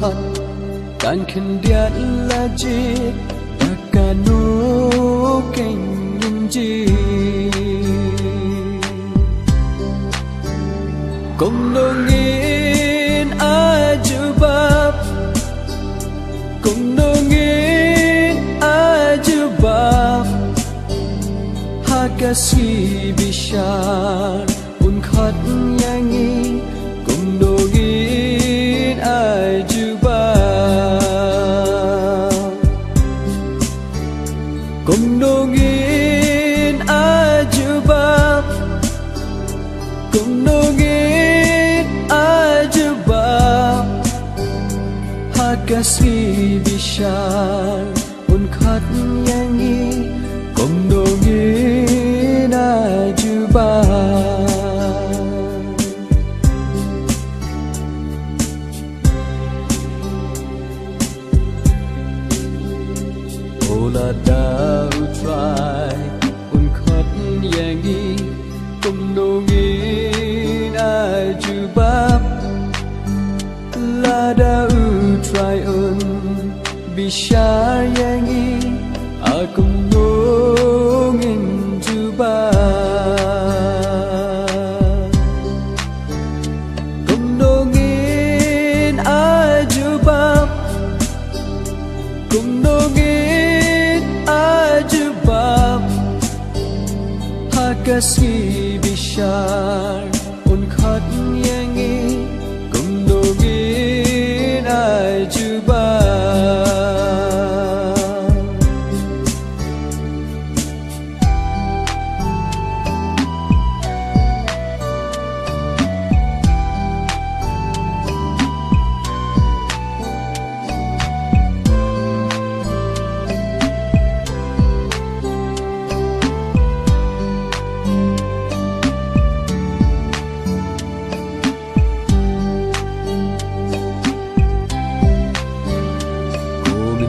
hat kan kendiat laji dakanu kenji kumdongin ajubab kumdongin ajubab hakasi bishar unkhat yangi kumdongin ajubab kumdongin ajubab kumdongin ajubab hakasi bishar unkhat yangi kumdongin ajubab Ola dau try unkhat yangi kumdongin ajubab la dau try bishar yangi akumdongin jubab kumdongin ajubab kumdongin ajubab hakasi bishar unkhat yangi kumdongin ajubab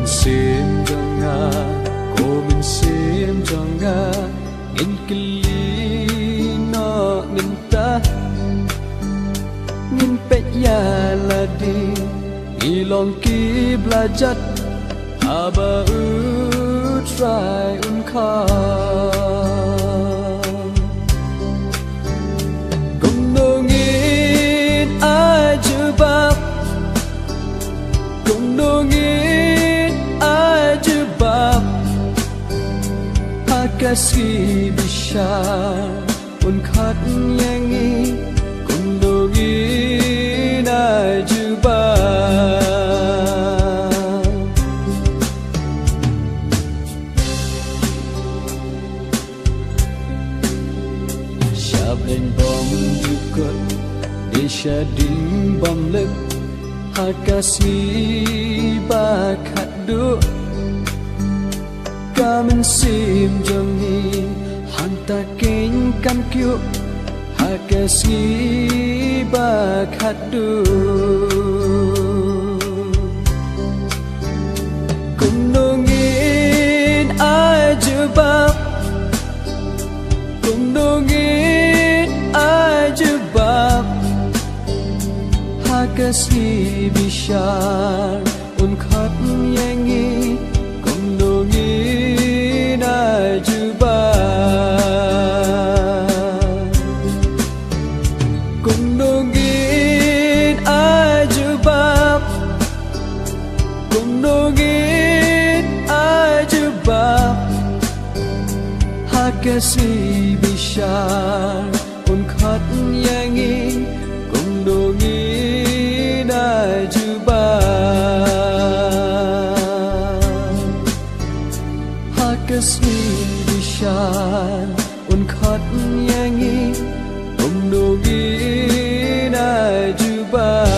sim janga komin sim janga in kili no minta ngin pet ya ladi ilong ki blajat aba try unkha kumdongin ajubab kumdongin ajubab hakasi bishar unkhat yangi kumdongin ajubab shablen bom yukut isha ding bom lek hakasi bakhadu kamen sim jongi hanta king kam kyu hakasi bakhadu kumdongin ajubab kumdongin ajubab hakasi bishar unkhat yangi kumdongin ajubab kumdongin ajubab kumdongin ajubab hakasi bishar unkhat yangi kumdongin ajubab hakasi bishar unkhat yangi kumdongin ajubab